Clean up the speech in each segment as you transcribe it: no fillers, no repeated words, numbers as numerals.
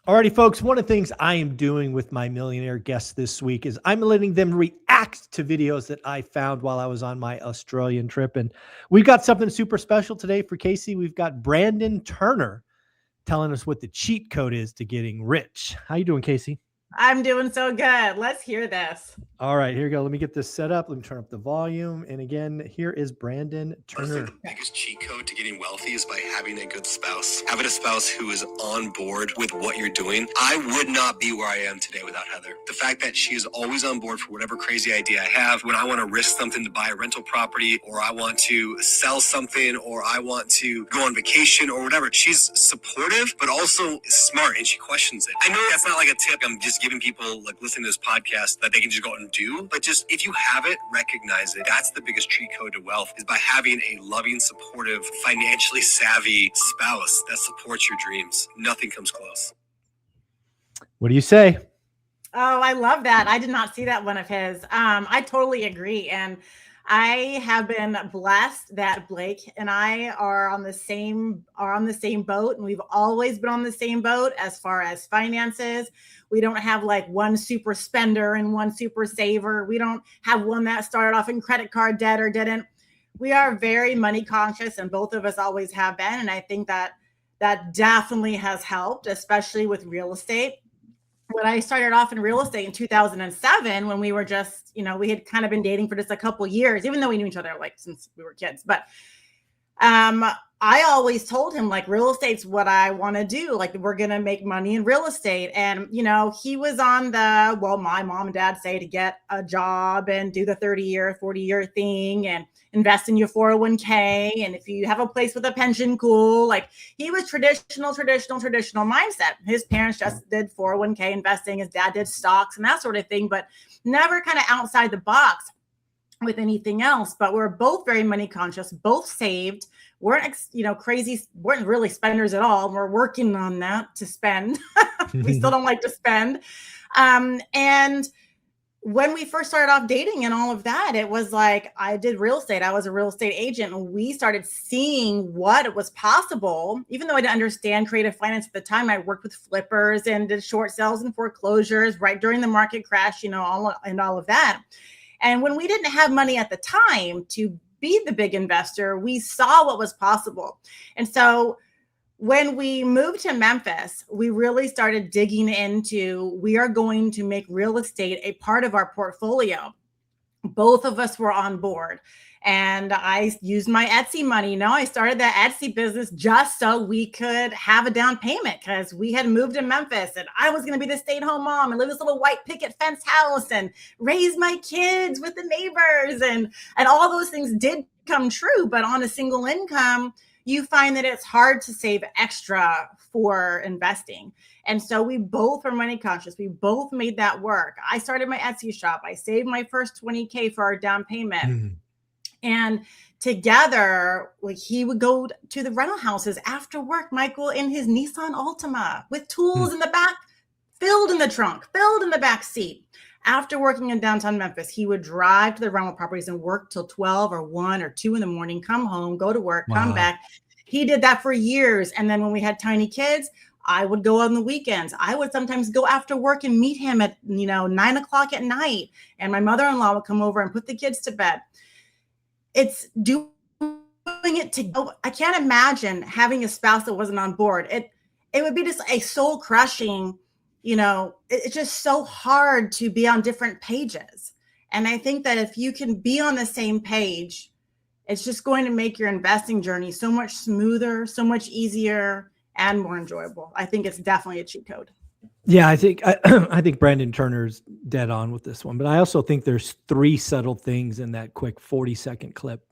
Alrighty, folks, one of the things I am doing with my millionaire guests this week is I'm letting them react to videos that I found while I was on my Australian trip. And we've got something super special today for Casey. We've got Brandon Turner telling us what the cheat code is to getting rich. How you doing, Casey? I'm doing so good. Let's hear this. All right, here we go. Let me get this set up. Let me turn up the volume. And again, here is Brandon Turner. I think the biggest cheat code to getting wealthy is by having a good spouse. Having a spouse who is on board with what you're doing. I would not be where I am today without Heather. The fact that she is always on board for whatever crazy idea I have. When I want to risk something to buy a rental property, or I want to sell something, or I want to go on vacation or whatever, she's supportive, but also smart, and she questions it. I know that's not like a tip I'm just giving people like listening to this podcast that they can just go out and do, but just if you have it, recognize it. That's the biggest cheat code to wealth, is by having a loving, supportive, financially savvy spouse that supports your dreams. Nothing comes close. What do you say? Oh, I love that. I did not see that one of his. I totally agree. And I have been blessed that Blake and I are on the same boat, and we've always been on the same boat as far as finances. We don't have like one super spender and one super saver. We don't have one that started off in credit card debt or didn't. We are very money conscious, and both of us always have been. And I think that definitely has helped, especially with real estate. When I started off in real estate in 2007, when we were just, we had kind of been dating for just a couple years, even though we knew each other like since we were kids. But I always told him, like, real estate's what I want to do. Like, we're going to make money in real estate. And, he was on my mom and dad say to get a job and do the 30-year, 40-year thing and invest in your 401k. And if you have a place with a pension, cool. Like, he was traditional mindset. His parents just did 401k investing. His dad did stocks and that sort of thing, but never kind of outside the box with anything else. But we're both very money conscious, both saved, weren't crazy, weren't really spenders at all. We're working on that to spend. We still don't like to spend. And when we first started off dating and all of that, it was like, I did real estate. I was a real estate agent, and we started seeing what was possible. Even though I didn't understand creative finance at the time, I worked with flippers and did short sales and foreclosures right during the market crash, all of that. And when we didn't have money at the time to be the big investor, we saw what was possible. And so when we moved to Memphis, we really started digging into, we are going to make real estate a part of our portfolio. Both of us were on board. And I used my Etsy money. I started that Etsy business just so we could have a down payment, because we had moved to Memphis and I was going to be the stay-at-home mom and live in this little white picket fence house and raise my kids with the neighbors. And all those things did come true. But on a single income, you find that it's hard to save extra for investing. And so we both were money conscious. We both made that work. I started my Etsy shop. I saved my first $20K for our down payment. Mm-hmm. And together, like, he would go to the rental houses after work, Michael, in his Nissan Altima with tools in the back, filled in the trunk, filled in the back seat. After working in downtown Memphis, he would drive to the rental properties and work till 12 or 1 or 2 in the morning, come home, go to work, come back. He did that for years. And then when we had tiny kids, I would go on the weekends. I would sometimes go after work and meet him at 9 o'clock at night. And my mother-in-law would come over and put the kids to bed. It's doing it together. I can't imagine having a spouse that wasn't on board. It would be just a soul crushing, it's just so hard to be on different pages. And I think that if you can be on the same page, it's just going to make your investing journey so much smoother, so much easier, and more enjoyable. I think it's definitely a cheat code. Yeah, I think Brandon Turner's dead on with this one, but I also think there's 3 subtle things in that quick 40-second clip.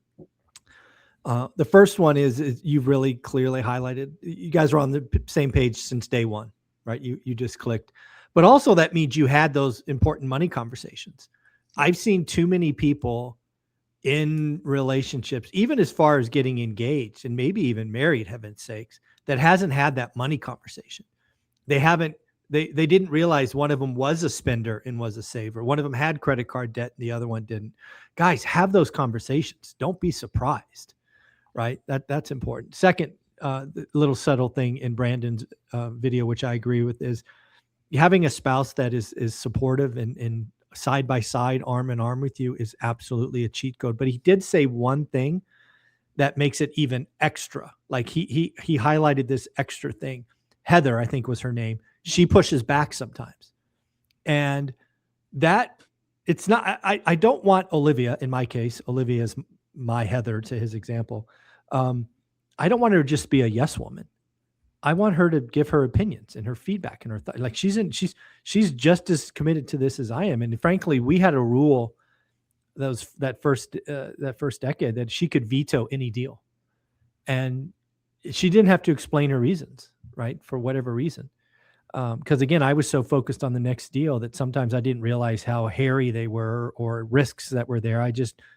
The first one is you've really clearly highlighted. You guys are on the same page since day one, right? You just clicked, but also that means you had those important money conversations. I've seen too many people in relationships, even as far as getting engaged and maybe even married, heaven's sakes, that hasn't had that money conversation. They didn't realize one of them was a spender and was a saver. One of them had credit card debt and the other one didn't. Guys, have those conversations. Don't be surprised, right? That's important. Second, the little subtle thing in Brandon's video, which I agree with, is having a spouse that is supportive and side by side, arm in arm with you is absolutely a cheat code. But he did say one thing that makes it even extra. Like he highlighted this extra thing. Heather, I think was her name. She pushes back sometimes. And that it's not, I don't want Olivia, in my case, Olivia is my Heather to his example. I don't want her to just be a yes woman. I want her to give her opinions and her feedback and her like she's just as committed to this as I am. And frankly, we had a rule that first decade that she could veto any deal, and she didn't have to explain her reasons, right? For whatever reason. Because again, I was so focused on the next deal that sometimes I didn't realize how hairy they were or risks that were there.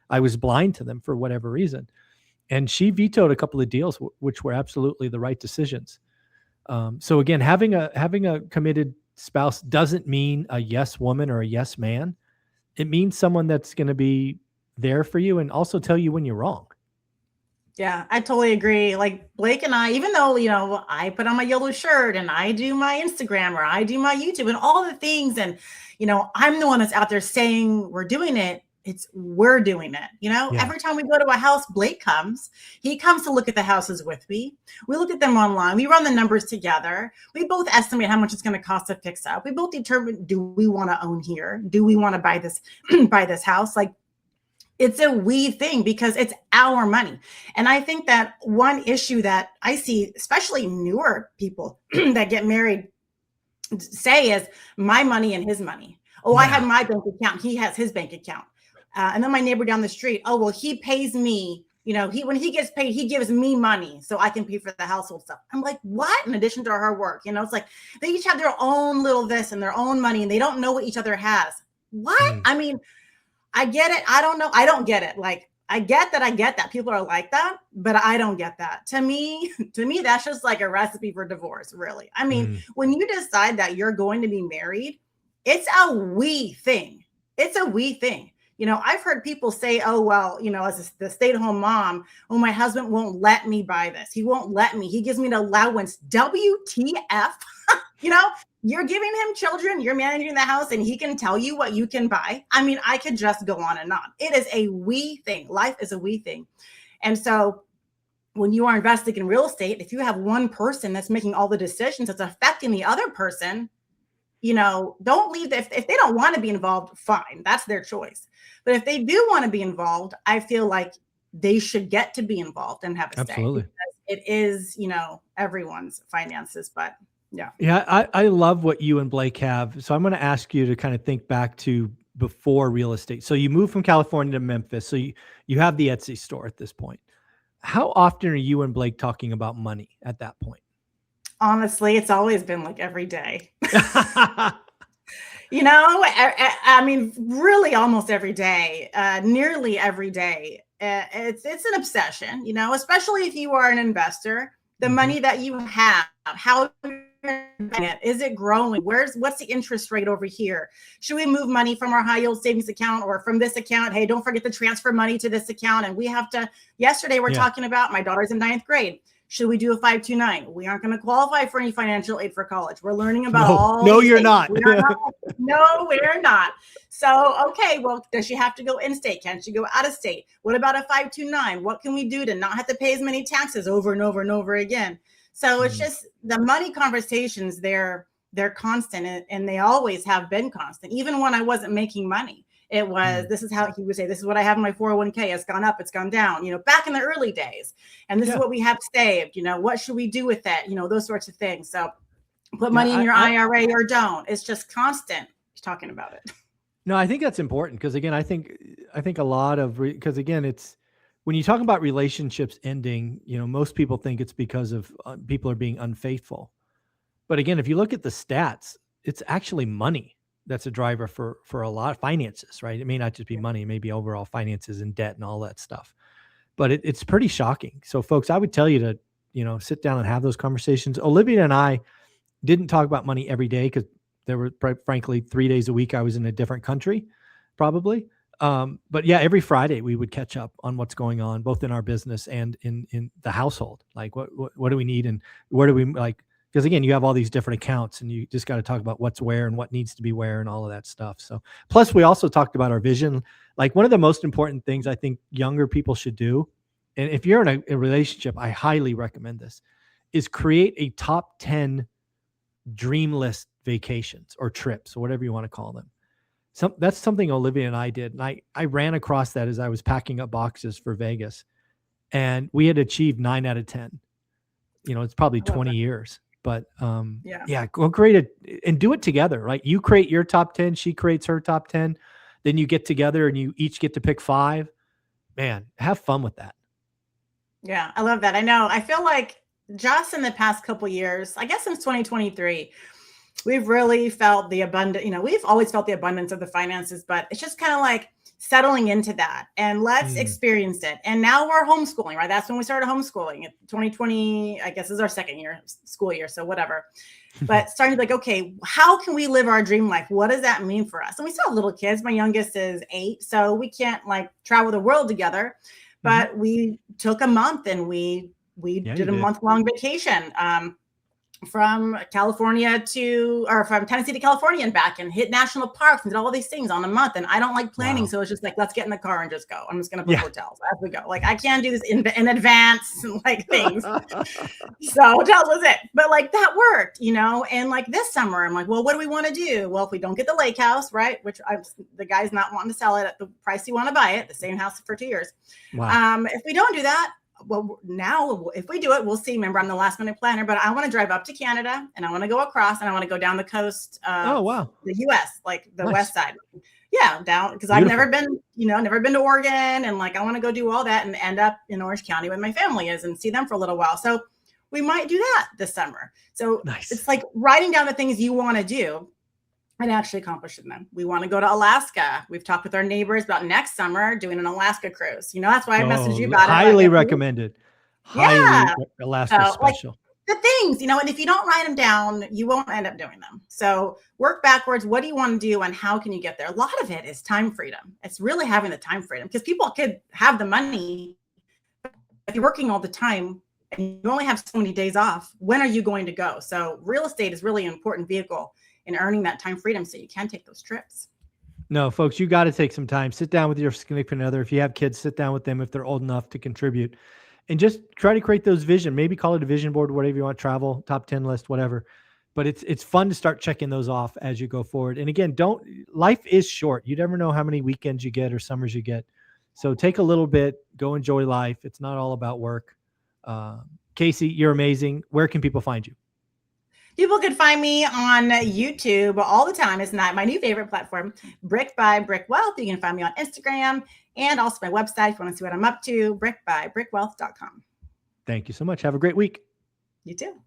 I was blind to them for whatever reason. And she vetoed a couple of deals, which were absolutely the right decisions. So again, having a committed spouse doesn't mean a yes woman or a yes man. It means someone that's going to be there for you and also tell you when you're wrong. Yeah, I totally agree. Like Blake and I, even though, I put on my yellow shirt and I do my Instagram or I do my YouTube and all the things. And, I'm the one that's out there saying we're doing it. We're doing it. Yeah. Every time we go to a house, Blake comes. He comes to look at the houses with me. We look at them online. We run the numbers together. We both estimate how much it's going to cost to fix up. We both determine, do we want to own here? Do we want to buy this house? Like, it's a we thing because it's our money. And I think that one issue that I see, especially newer people that get married say is my money and his money. Oh, yeah. I have my bank account. He has his bank account. And then my neighbor down the street, oh, well, he pays me, when he gets paid, he gives me money so I can pay for the household stuff. I'm like, what? In addition to her work, it's like they each have their own little this and their own money and they don't know what each other has. What? I mean, I get it. I don't know. I don't get it. Like, I get that people are like that, but I don't get that. To me, that's just like a recipe for divorce, really. I mean, when you decide that you're going to be married, it's a we thing. It's a we thing. I've heard people say, oh, well, as the stay-at-home mom, oh, my husband won't let me buy this. He won't let me. He gives me an allowance. WTF? You're giving him children, you're managing the house, and he can tell you what you can buy. I mean, I could just go on and on. It is a we thing. Life is a we thing. And so when you are investing in real estate, if you have one person that's making all the decisions that's affecting the other person, don't leave. If they don't want to be involved, fine. That's their choice. But if they do want to be involved, I feel like they should get to be involved and have a say. Absolutely. Because it is, everyone's finances, but yeah. Yeah. I love what you and Blake have. So I'm going to ask you to kind of think back to before real estate. So you moved from California to Memphis. So you have the Etsy store at this point. How often are you and Blake talking about money at that point? Honestly, it's always been like every day. I mean, really almost every day, nearly every day. It's an obsession, especially if you are an investor, the money that you have, how is it growing? What's the interest rate over here? Should we move money from our high yield savings account or from this account? Hey, don't forget to transfer money to this account. And we have to, yesterday we're talking about my daughter's in 9th grade. Should we do a 529? We aren't going to qualify for any financial aid for college. We're learning about all. No, you're not. No, we're not. So, okay, well, does she have to go in state? Can she go out of state? What about a 529? What can we do to not have to pay as many taxes over and over and over again? So it's just the money conversations, they're constant and they always have been constant. Even when I wasn't making money, it was, this is how he would say, this is what I have in my 401k. It's gone up, it's gone down, back in the early days. And this is what we have saved, what should we do with that? Those sorts of things. So put money in your IRA or don't. It's just constant talking about it. No, I think that's important because again, I think a lot of, because again, it's, when you talk about relationships ending, most people think it's because of people are being unfaithful. But again, if you look at the stats, it's actually money that's a driver for a lot of finances, right? It may not just be money, it may be overall finances and debt and all that stuff. But it's pretty shocking. So folks, I would tell you to, sit down and have those conversations. Olivia and I didn't talk about money every day because there were frankly 3 days a week I was in a different country, probably. But yeah, every Friday we would catch up on what's going on, both in our business and in the household. Like what do we need and where do we like, because again, you have all these different accounts and you just got to talk about what's where and what needs to be where and all of that stuff. So plus we also talked about our vision. Like one of the most important things I think younger people should do, and if you're in a relationship, I highly recommend this, is create a top 10 dream list vacations or trips or whatever you want to call them. That's something Olivia and I did. And I ran across that as I was packing up boxes for Vegas, and we had achieved 9 out of 10. It's probably 20 years, but yeah, go create it and do it together, right? You create your top 10, she creates her top 10. Then you get together and you each get to pick 5. Man, have fun with that. Yeah, I love that. I know. I feel like just in the past couple years, I guess since 2023, we've really felt the abundance. We've always felt the abundance of the finances, but it's just kind of like settling into that and let's experience it. And now we're homeschooling, right? That's when we started homeschooling. 2020, I guess, is our second school year. So whatever. But starting to be like, okay, how can we live our dream life? What does that mean for us? And we still have little kids. My youngest is 8, so we can't like travel the world together. But we took a month and we did a month-long vacation from California from Tennessee to California and back, and hit national parks and did all these things on a month. And I don't like planning. So it's just like, let's get in the car and just go. I'm just going to book hotels as we go. Like I can't do this in advance, like things. So hotels was it. But like that worked, and like this summer, I'm like, well, what do we want to do? Well, if we don't get the lake house, right, which the guy's not wanting to sell it at the price you want to buy it, the same house for 2 years. Wow. If we don't do that, well, now if we do it, we'll see. Remember, I'm the last minute planner, but I want to drive up to Canada and I want to go across and I want to go down the coast of the US, like the west side. Yeah, down, because I've never been to Oregon, and like I want to go do all that and end up in Orange County where my family is and see them for a little while. So we might do that this summer. So it's like writing down the things you want to do and actually accomplishing them. We want to go to Alaska. We've talked with our neighbors about next summer doing an Alaska cruise. That's why I messaged you about it. Highly recommended. Highly Alaska special. The things, and if you don't write them down, you won't end up doing them. So work backwards. What do you want to do and how can you get there? A lot of it is time freedom. It's really having the time freedom, because people could have the money. If you're working all the time and you only have so many days off, when are you going to go? So real estate is really an important vehicle in earning that time freedom so you can take those trips. No, folks, you got to take some time. Sit down with your significant other. If you have kids, sit down with them if they're old enough to contribute. And just try to create those vision. Maybe call it a vision board, whatever you want, travel, top 10 list, whatever. But it's fun to start checking those off as you go forward. And again, life is short. You never know how many weekends you get or summers you get. So take a little bit, go enjoy life. It's not all about work. Casey, you're amazing. Where can people find you? People can find me on YouTube all the time. It's not my new favorite platform, Brick by Brick Wealth. You can find me on Instagram and also my website if you want to see what I'm up to, brickbybrickwealth.com. Thank you so much. Have a great week. You too.